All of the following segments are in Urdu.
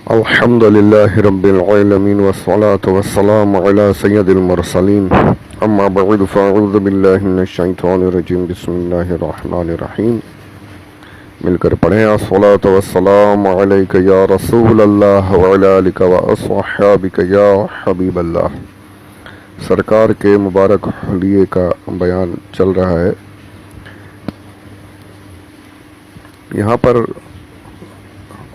الحمد لله رب العالمين والصلاة والسلام على سيد المرسلين أما بعد فأعوذ بالله من الشيطان الرجيم بسم الله الرحمن الرحيم مل کر پڑھیں الصلاة والسلام علیک یا رسول اللہ وعلی آلک واصحابک یا حبیب اللہ۔ سرکار کے مبارک حلیے کا بیان چل رہا ہے۔ یہاں پر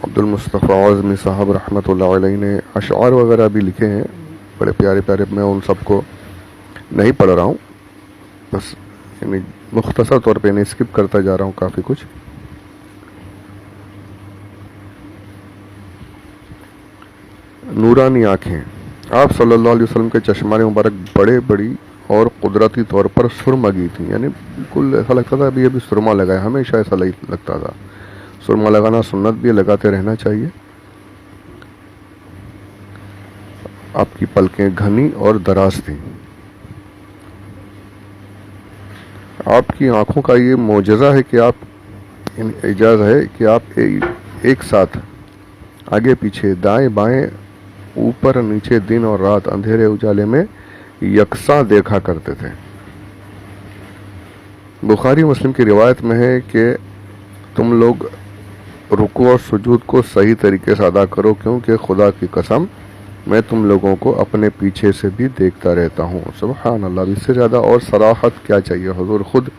عبد المصطفیٰ اعظمی صاحب رحمۃ اللہ علیہ نے اشعار وغیرہ بھی لکھے ہیں، بڑے پیارے پیارے۔ میں ان سب کو نہیں پڑھ رہا ہوں، بس یعنی مختصر طور پہ انہیں اسکپ کرتا جا رہا ہوں کافی کچھ۔ نورانی آنکھیں، آپ صلی اللہ علیہ وسلم کے چشمان مبارک بڑے بڑی اور قدرتی طور پر سرمگی تھیں، یعنی بالکل ایسا لگتا تھا ابھی ابھی سرما لگایا، ہمیشہ ایسا لگتا تھا۔ سرما لگانا سنت بھی ہے، لگاتے رہنا چاہیے۔ آپ کی پلکیں گھنی اور دراز تھیں۔ آپ کی آنکھوں کا یہ معجزہ ہے کہ آپ اعجاز ہے کہ آپ ایک ساتھ آگے پیچھے دائیں بائیں اوپر نیچے دن اور رات اندھیرے اجالے میں یکساں دیکھا کرتے تھے۔ بخاری مسلم کی روایت میں ہے کہ تم لوگ رکوع اور سجود کو صحیح طریقے سے ادا کرو، کیونکہ خدا کی قسم میں تم لوگوں کو اپنے پیچھے سے بھی دیکھتا رہتا ہوں۔ سبحان اللہ، اس سے زیادہ اور صراحت کیا چاہیے؟ حضور خود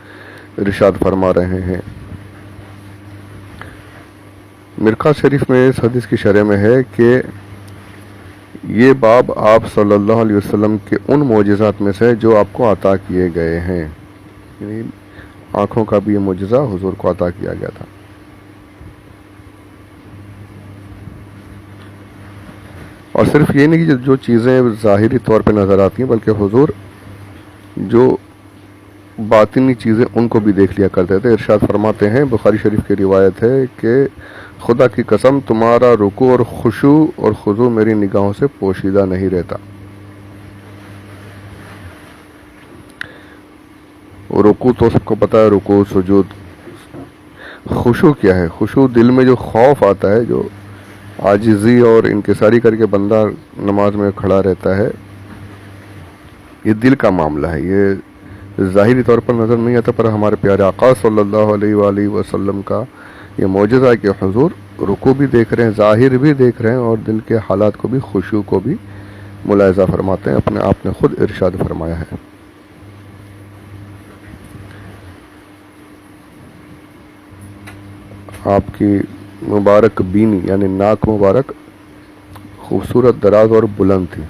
ارشاد فرما رہے ہیں۔ مرقات شریف میں اس حدیث کی شرح میں ہے کہ یہ باب آپ صلی اللہ علیہ وسلم کے ان معجزات میں سے جو آپ کو عطا کیے گئے ہیں، یعنی آنکھوں کا بھی یہ معجزہ حضور کو عطا کیا گیا تھا۔ اور صرف یہ نہیں کہ جو چیزیں ظاہری طور پہ نظر آتی ہیں، بلکہ حضور جو باطنی چیزیں ان کو بھی دیکھ لیا کرتے تھے۔ ارشاد فرماتے ہیں، بخاری شریف کی روایت ہے کہ خدا کی قسم تمہارا رکوع اور خشوع اور خضوع میری نگاہوں سے پوشیدہ نہیں رہتا۔ رکوع تو سب کو پتہ ہے، رکوع سجود۔ خشوع کیا ہے؟ خشوع دل میں جو خوف آتا ہے، جو عاجزی اور انکساری کر کے بندہ نماز میں کھڑا رہتا ہے، یہ دل کا معاملہ ہے۔ یہ ظاہری طور پر نظر نہیں آتا، پر ہمارے پیارے آقا صلی اللہ علیہ وآلہ وسلم کا یہ معجزہ ہے کہ حضور رکوع بھی دیکھ رہے ہیں، ظاہر بھی دیکھ رہے ہیں، اور دل کے حالات کو بھی، خشوع کو بھی ملاحظہ فرماتے ہیں۔ اپنے آپ نے خود ارشاد فرمایا ہے۔ آپ کی مبارک بینی یعنی ناک مبارک خوبصورت، دراز اور بلند تھی۔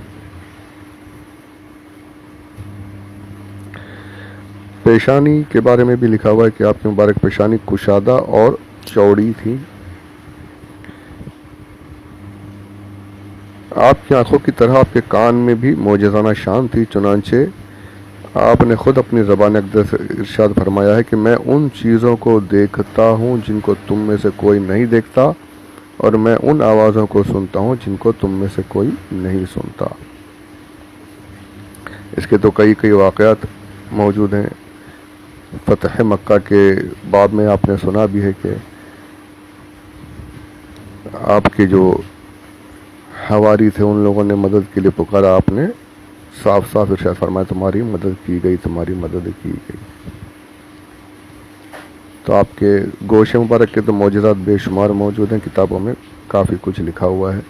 پیشانی کے بارے میں بھی لکھا ہوا ہے کہ آپ کی مبارک پیشانی کشادہ اور چوڑی تھی۔ آپ کی آنکھوں کی طرح آپ کے کان میں بھی معجزانہ شان تھی، چنانچہ آپ نے خود اپنی زبان اقدس سے ارشاد فرمایا ہے کہ میں ان چیزوں کو دیکھتا ہوں جن کو تم میں سے کوئی نہیں دیکھتا، اور میں ان آوازوں کو سنتا ہوں جن کو تم میں سے کوئی نہیں سنتا۔ اس کے تو کئی واقعات موجود ہیں۔ فتح مکہ کے باب میں آپ نے سنا بھی ہے کہ آپ کے جو حواری تھے ان لوگوں نے مدد کے لیے پکارا، آپ نے صاف صاف ارشاد فرمایا تمہاری مدد کی گئی، تمہاری مدد کی گئی۔ تو آپ کے گوشے مبارک کے تو معجزات بے شمار موجود ہیں، کتابوں میں کافی کچھ لکھا ہوا ہے۔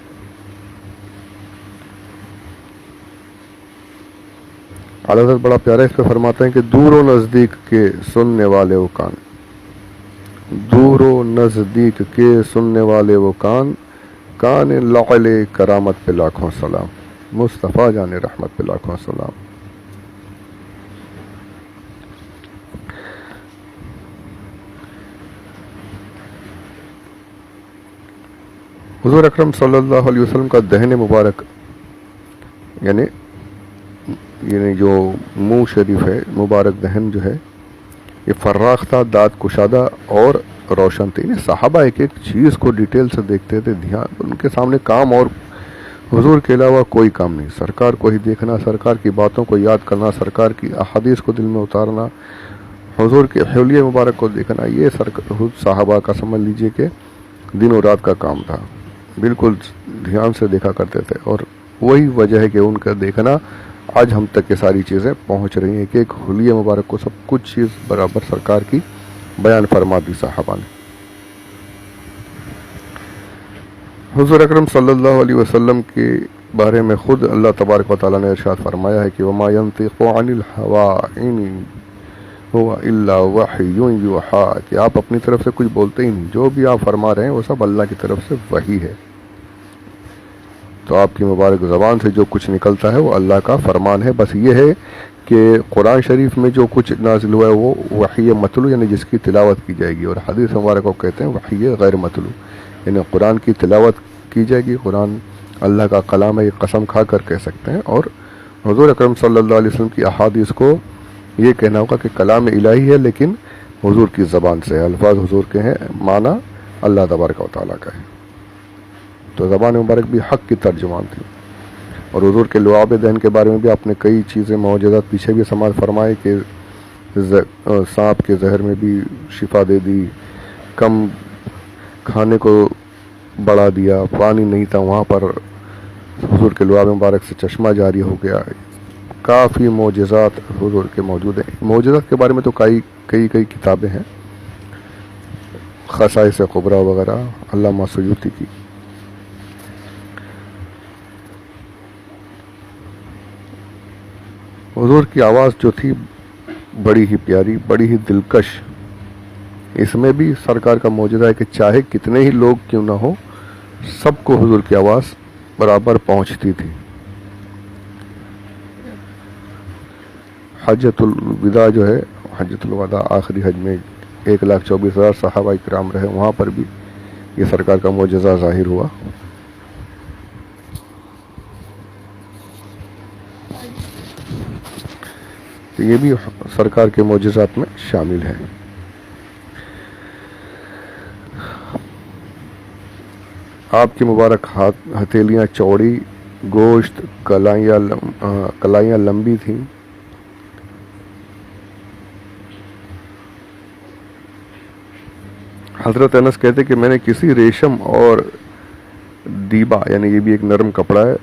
اعلیٰ حضرت بڑا پیارا اس پہ فرماتے ہیں کہ دور و نزدیک کے سننے والے وہ کان، دور و نزدیک کے سننے والے وہ کان، کان لعل کرامت پہ لاکھوں سلام، مصطفیٰ جان رحمت پہ لاکھوں سلام۔ حضور اکرم صلی اللہ علیہ وسلم کا دہن مبارک یعنی جو منہ شریف ہے، مبارک دہن جو ہے، یہ فراخ تھا، دانت کشادہ اور روشن تھے۔ صحابہ ایک ایک چیز کو ڈیٹیل سے دیکھتے تھے، دھیان ان کے سامنے کام اور حضور کے علاوہ کوئی کام نہیں۔ سرکار کو ہی دیکھنا، سرکار کی باتوں کو یاد کرنا، سرکار کی احادیث کو دل میں اتارنا، حضور کے حلیے مبارک کو دیکھنا، یہ صحابہ کا سمجھ لیجئے کہ دن و رات کا کام تھا۔ بالکل دھیان سے دیکھا کرتے تھے، اور وہی وجہ ہے کہ ان کا دیکھنا آج ہم تک یہ ساری چیزیں پہنچ رہی ہیں کہ ایک حلیہ مبارک کو سب کچھ چیز برابر سرکار کی بیان فرما دی صحابہ نے۔ حضور اکرم صلی اللہ علیہ وسلم کے بارے میں خود اللہ تبارک و تعالیٰ نے ارشاد فرمایا ہے کہ وما ينطق عن الهوى ان هو الا وحی یوحی، کہ آپ اپنی طرف سے کچھ بولتے ہی نہیں، جو بھی آپ فرما رہے ہیں وہ سب اللہ کی طرف سے وحی ہے۔ تو آپ کی مبارک زبان سے جو کچھ نکلتا ہے وہ اللہ کا فرمان ہے۔ بس یہ ہے کہ قرآن شریف میں جو کچھ نازل ہوا ہے وہ وحی متلو، یعنی جس کی تلاوت کی جائے گی، اور حدیث مبارک کو کہتے ہیں وحی غیر متلو، یعنی قرآن کی تلاوت کی جائے گی، قرآن اللہ کا کلام ہے، یہ قسم کھا کر کہہ سکتے ہیں۔ اور حضور اکرم صلی اللہ علیہ وسلم کی احادیث کو یہ کہنا ہوگا کہ کلام الہی ہے لیکن حضور کی زبان سے ہے، الفاظ حضور کے ہیں، معنی اللہ تبارک و تعالیٰ کا ہے۔ تو زبان مبارک بھی حق کی ترجمان تھی۔ اور حضور کے لعاب دہن کے بارے میں بھی آپ نے کئی چیزیں معجزات پیچھے بھی سماعت فرمائے کہ سانپ کے زہر میں بھی شفا دے دی، کم کھانے کو بڑھا دیا، پانی نہیں تھا وہاں پر حضور کے لعاب مبارک سے چشمہ جاری ہو گیا۔ کافی معجزات حضور کے موجود ہیں۔ معجزات کے بارے میں تو کئی کتابیں ہیں، خصائص کبریٰ وغیرہ علامہ سیوطی کی۔ حضور کی آواز جو تھی بڑی ہی پیاری، بڑی ہی دلکش، اس میں بھی سرکار کا معجزہ ہے کہ چاہے کتنے ہی لوگ کیوں نہ ہو، سب کو حضور کی آواز برابر پہنچتی تھی۔ حجۃ الوداع جو ہے، حجۃ الوداع آخری حج میں 1,24,000 صحابہ کرام رہے، وہاں پر بھی یہ سرکار کا معجزہ ظاہر ہوا۔ تو یہ بھی سرکار کے معجزات میں شامل ہے۔ آپ کی مبارک ہتھیلیاں چوڑی، گوشت کلائیاں لمبی تھیں۔ حضرت انس کہتے کہ میں نے کسی ریشم اور دیبا، یعنی یہ بھی ایک نرم کپڑا ہے،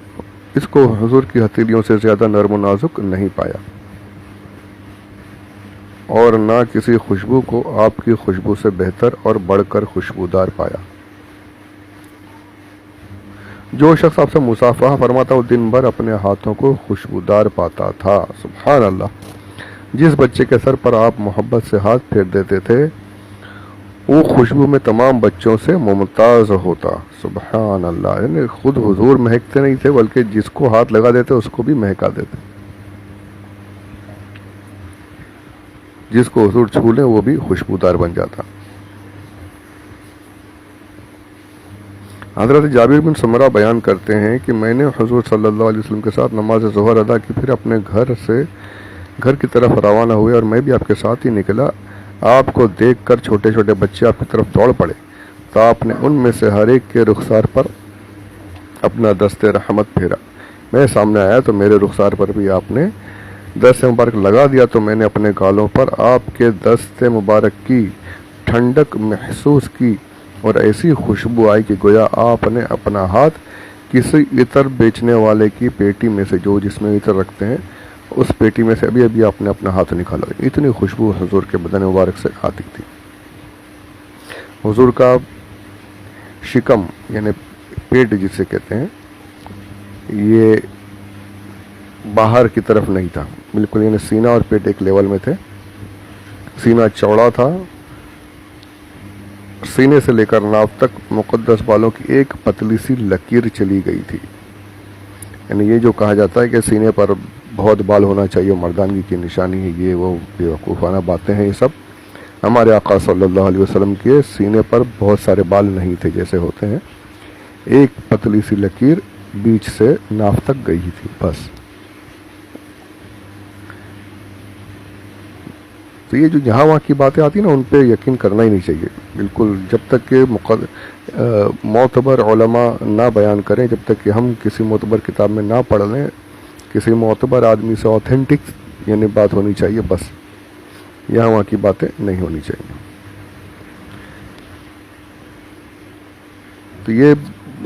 اس کو حضور کی ہتھیلیوں سے زیادہ نرم و نازک نہیں پایا، اور نہ کسی خوشبو کو آپ کی خوشبو سے بہتر اور بڑھ کر خوشبودار پایا۔ جو شخص آپ سے مصافحہ فرماتا وہ دن بھر اپنے ہاتھوں کو خوشبودار پاتا تھا۔ سبحان اللہ۔ جس بچے کے سر پر آپ محبت سے ہاتھ پھیر دیتے تھے وہ خوشبو میں تمام بچوں سے ممتاز ہوتا۔ سبحان اللہ۔ یعنی خود حضور مہکتے نہیں تھے بلکہ جس کو ہاتھ لگا دیتے اس کو بھی مہکا دیتے، جس کو حضور چھو لیں وہ بھی خوشبودار بن جاتا۔ حضرت جابر بن سمرہ بیان کرتے ہیں کہ میں نے حضور صلی اللہ علیہ وسلم کے ساتھ نماز ظہر ادا کی، پھر اپنے گھر کی طرف روانہ ہوئے اور میں بھی آپ کے ساتھ ہی نکلا۔ آپ کو دیکھ کر چھوٹے چھوٹے بچے آپ کی طرف دوڑ پڑے، تو آپ نے ان میں سے ہر ایک کے رخسار پر اپنا دست رحمت پھیرا۔ میں سامنے آیا تو میرے رخسار پر بھی آپ نے دست مبارک لگا دیا، تو میں نے اپنے گالوں پر آپ کے دست مبارک کی ٹھنڈک محسوس کی اور ایسی خوشبو آئی کہ گویا آپ نے اپنا ہاتھ کسی عطر بیچنے والے کی پیٹی میں سے، جو جس میں عطر رکھتے ہیں، اس پیٹی میں سے ابھی آپ نے اپنا ہاتھ نکالا۔ اتنی خوشبو حضور کے بدن مبارک سے آتی تھی۔ حضور کا شکم یعنی پیٹ جسے کہتے ہیں، یہ باہر کی طرف نہیں تھا بالکل، یعنی سینہ اور پیٹ ایک لیول میں تھے۔ سینہ چوڑا تھا، سینے سے لے کر ناف تک مقدس بالوں کی ایک پتلی سی لکیر چلی گئی تھی۔ یعنی یہ جو کہا جاتا ہے کہ سینے پر بہت بال ہونا چاہیے، مردانگی کی نشانی ہے، یہ وہ بیوقوفانہ باتیں ہیں۔ یہ سب ہمارے آقا صلی اللہ علیہ وسلم کے سینے پر بہت سارے بال نہیں تھے جیسے ہوتے ہیں، ایک پتلی سی لکیر بیچ سے ناف تک گئی تھی بس۔ تو یہ جو یہاں وہاں کی باتیں آتی ہیں نا، ان پہ یقین کرنا ہی نہیں چاہیے بالکل، جب تک کہ معتبر علماء نہ بیان کریں، جب تک کہ ہم کسی معتبر کتاب میں نہ پڑھ لیں، کسی معتبر آدمی سے اوتھینٹک یعنی بات ہونی چاہیے بس، یہاں وہاں کی باتیں نہیں ہونی چاہیے۔ تو یہ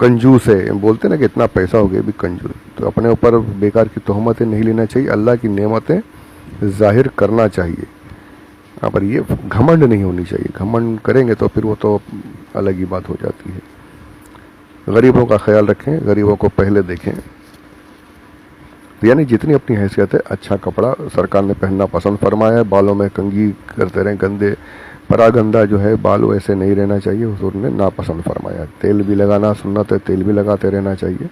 کنجوس ہے، بولتے نا کہ اتنا پیسہ ہو گیا بھی کنجوس، تو اپنے اوپر بیکار کی تہمتیں نہیں لینا چاہیے، اللہ کی نعمتیں ظاہر کرنا چاہیے، پر یہ گھمنڈ نہیں ہونی چاہیے، گھمنڈ کریں گے تو پھر وہ تو الگ ہی بات ہو جاتی ہے۔ غریبوں کا خیال رکھیں، غریبوں کو پہلے دیکھیں، یعنی جتنی اپنی حیثیت ہے اچھا کپڑا سرکار نے پہننا پسند فرمایا ہے، بالوں میں کنگھی کرتے رہیں، گندے پراگندہ جو ہے بال ویسے نہیں رہنا چاہیے، حضور نے ناپسند فرمایا، تیل بھی لگانا سنت ہے، تیل بھی لگاتے رہنا چاہیے۔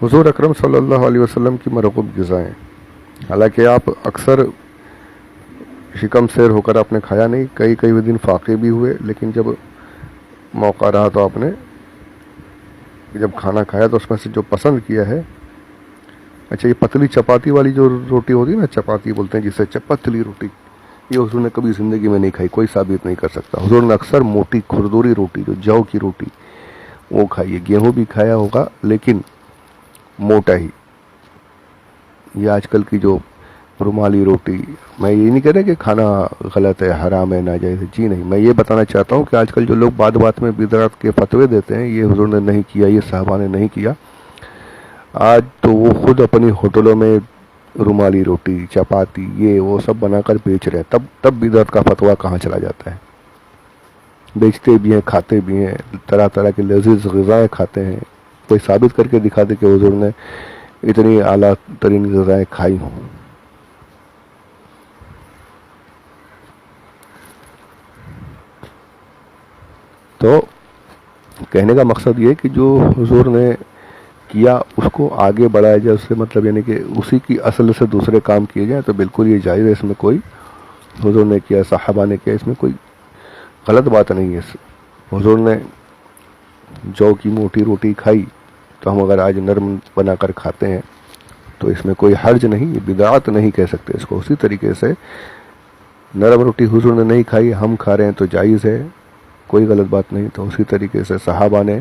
حضور اکرم صلی اللہ علیہ وسلم کی مرغوب غذائیں، حالانکہ آپ اکثر شکم سیر ہو کر آپ نے کھایا نہیں، کئی دن فاقے بھی ہوئے، لیکن جب موقع رہا تو آپ نے جب کھانا کھایا تو اس میں سے جو پسند کیا ہے، اچھا یہ پتلی چپاتی والی جو روٹی ہوتی ہے نا، چپاتی بولتے ہیں جسے، پتلی روٹی، یہ حضور نے کبھی زندگی میں نہیں کھائی، کوئی ثابت نہیں کر سکتا۔ حضور نے اکثر موٹی کھردوری روٹی، جو جو کی روٹی، وہ کھائی ہے، گیہوں بھی کھایا ہوگا لیکن موٹا ہی۔ یہ آج کل کی جو رومالی روٹی، میں یہ نہیں کہہ رہا کہ کھانا غلط ہے، حرام ہے، ناجائز ہے، جی نہیں، میں یہ بتانا چاہتا ہوں کہ آج کل جو لوگ بات میں بدعت کے فتوے دیتے ہیں، یہ حضور نے نہیں کیا، یہ صحابہ نے نہیں کیا، آج تو وہ خود اپنی ہوٹلوں میں رومالی روٹی، چپاتی، یہ وہ سب بنا کر بیچ رہے ہیں، تب بدعت کا فتویٰ کہاں چلا جاتا ہے؟ بیچتے بھی ہیں، کھاتے بھی ہیں، طرح طرح کی لذیذ غذائیں کھاتے ہیں، کوئی ثابت کر کے دکھا دے کہ حضور نے اتنی اعلیٰ ترین غذائیں کھائی ہوں۔ تو کہنے کا مقصد یہ کہ جو حضور نے کیا اس کو آگے بڑھایا جائے، اس سے مطلب یعنی کہ اسی کی اصل سے دوسرے کام کیے جائیں تو بالکل یہ جائز ہے، اس میں کوئی حضور نے کیا، صحابہ نے کیا، اس میں کوئی غلط بات نہیں ہے۔ حضور نے جو کی موٹی روٹی کھائی تو ہم اگر آج نرم بنا کر کھاتے ہیں تو اس میں کوئی حرج نہیں، بدعت نہیں کہہ سکتے اس کو۔ اسی طریقے سے نرم روٹی حضور نے نہیں کھائی، ہم کھا رہے ہیں تو جائز ہے، کوئی غلط بات نہیں۔ تو اسی طریقے سے صحابہ نے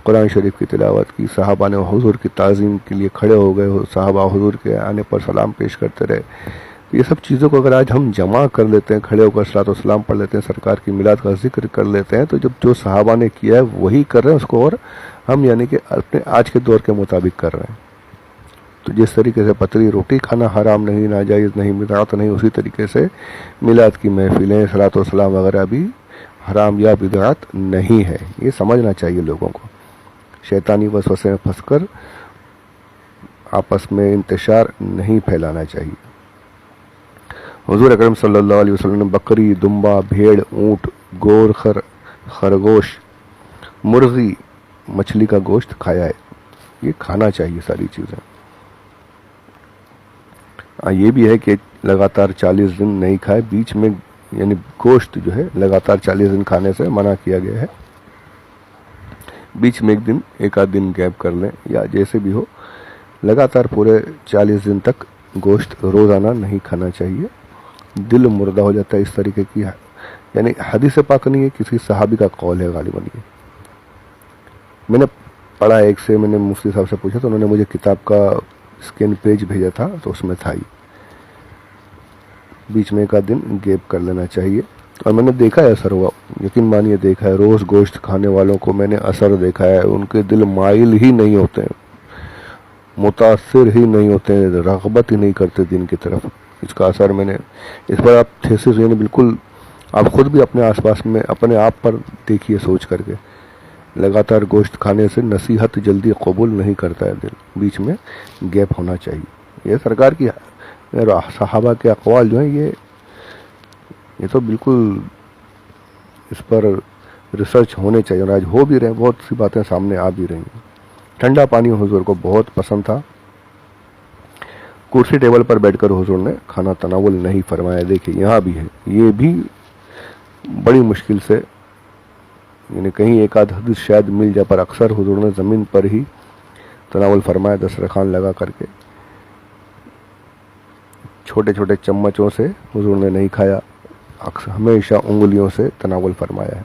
قرآن شریف کی تلاوت کی، صحابہ نے حضور کی تعظیم کے لیے کھڑے ہو گئے، صحابہ حضور کے آنے پر سلام پیش کرتے رہے۔ یہ سب چیزوں کو اگر آج ہم جمع کر لیتے ہیں، کھڑے ہو کر صلاۃ و سلام پڑھ لیتے ہیں، سرکار کی میلاد کا ذکر کر لیتے ہیں، تو جب جو صحابہ نے کیا ہے وہی کر رہے ہیں اس کو، اور ہم یعنی کہ اپنے آج کے دور کے مطابق کر رہے ہیں۔ تو جس طریقے سے پتلی روٹی کھانا حرام نہیں، ناجائز نہیں، بدعت نہیں، اسی طریقے سے میلاد کی محفلیں، صلاۃ و سلام وغیرہ بھی حرام یا بدعت نہیں ہے۔ یہ سمجھنا چاہیے لوگوں کو، شیطانی وسوسے میں پھنس کر آپس میں انتشار نہیں پھیلانا چاہیے۔ حضور اکرم صلی اللہ علیہ وسلم نے بکری، دمبا، بھیڑ، اونٹ، گور، خرگوش، مرغی، مچھلی کا گوشت کھایا ہے، یہ کھانا چاہیے ساری چیزیں۔ یہ بھی ہے کہ لگاتار 40 دن نہیں کھائے، بیچ میں یعنی گوشت جو ہے لگاتار 40 دن کھانے سے منع کیا گیا ہے، بیچ میں ایک آدھ دن گیپ کر لیں یا جیسے بھی ہو، لگاتار پورے 40 دن تک گوشت روزانہ نہیں کھانا چاہیے، دل مردہ ہو جاتا ہے اس طریقے کی، یعنی حدیث پاک نہیں ہے، کسی صحابی کا قول ہے غالباً یہ۔ میں نے پڑھا ایک سے، میں نے مفتی صاحب سے پوچھا تو انہوں نے مجھے کتاب کا اسکین پیج بھیجا تھا، تو اس میں تھا ہی بیچ میں ایک آدھ دن گیپ کر لینا چاہیے۔ اور میں نے دیکھا ہے اثر ہوا، یقین مانیے دیکھا ہے، روز گوشت کھانے والوں کو میں نے اثر دیکھا ہے، ان کے دل مائل ہی نہیں ہوتے، متاثر ہی نہیں ہوتے، رغبت ہی نہیں کرتے دین کی طرف۔ اس کا اثر میں نے اس پر آپ تھیسس یعنی بالکل آپ خود بھی اپنے آس پاس میں اپنے آپ پر دیکھیے سوچ کر کے، لگاتار گوشت کھانے سے نصیحت جلدی قبول نہیں کرتا ہے دل، بیچ میں گیپ ہونا چاہیے۔ یہ سرکار کی صحابہ کے اقوال جو ہیں یہ تو بالکل اس پر ریسرچ ہونے چاہیے، اور آج ہو بھی رہے ہیں، بہت سی باتیں سامنے آ بھی رہی ہیں۔ ٹھنڈا پانی حضور کو بہت پسند تھا، کرسی ٹیبل پر بیٹھ کر حضور نے کھانا تناول نہیں فرمایا۔ دیکھیں یہاں بھی ہے، یہ بھی بڑی مشکل سے یعنی کہیں ایک آدھ حدیث شاید مل جائے، پر اکثر حضور نے زمین پر ہی تناول فرمایا، دسترخوان لگا کر کے، چھوٹے چھوٹے چمچوں سے حضور نے نہیں کھایا، اکثر ہمیشہ انگلیوں سے تناول فرمایا ہے۔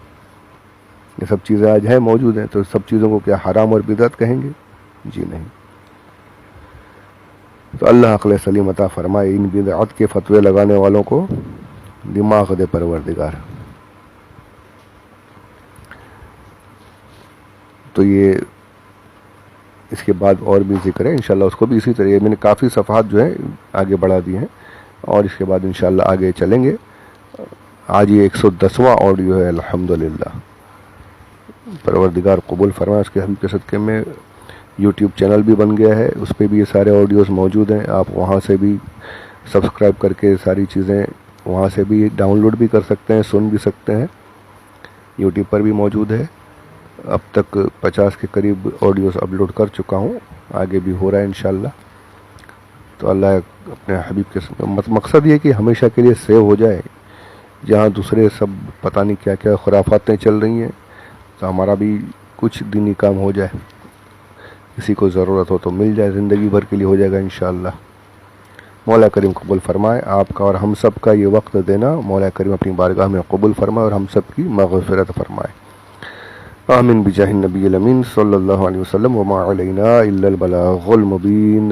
یہ سب چیزیں آج ہیں، موجود ہیں، تو سب چیزوں کو کیا حرام اور بدعت کہیں گے؟ جی نہیں۔ تو اللہ عقل سلیم عطا فرمائے، ان بدعت کے فتوے لگانے والوں کو دماغ دے پروردگار۔ تو یہ اس کے بعد اور بھی ذکر ہے انشاءاللہ، اس کو بھی اسی طرح میں نے کافی صفحات جو ہیں آگے بڑھا دیے ہیں، اور اس کے بعد انشاءاللہ آگے چلیں گے. آج یہ 110واں آڈیو ہے الحمدللہ. پروردگار قبول فرمائے. اس کے حبیب کے صدقے میں یوٹیوب چینل بھی بن گیا ہے، اس پہ بھی یہ سارے آڈیوز موجود ہیں. آپ وہاں سے بھی سبسکرائب کر کے ساری چیزیں وہاں سے بھی ڈاؤن لوڈ بھی کر سکتے ہیں، سن بھی سکتے ہیں. یوٹیوب پر بھی موجود ہے. اب تک 50 کے قریب آڈیوز اپلوڈ کر چکا ہوں، آگے بھی ہو رہا ہے انشاءاللہ. تو اللہ اپنے حبیب کے مقصد یہ کہ ہمیشہ کے لیے سیو ہو جائے. جہاں دوسرے سب پتہ نہیں کیا کیا خرافاتیں چل رہی ہیں، تو ہمارا بھی کچھ دینی کام ہو جائے. کسی کو ضرورت ہو تو مل جائے، زندگی بھر کے لیے ہو جائے گا انشاءاللہ. مولا کریم قبول فرمائے. آپ کا اور ہم سب کا یہ وقت دینا مولا کریم اپنی بارگاہ میں قبول فرمائے اور ہم سب کی مغفرت فرمائے. آمین بجاہ النبی الامین صلی اللہ علیہ وسلم. وما علینا الا البلاغ المبین.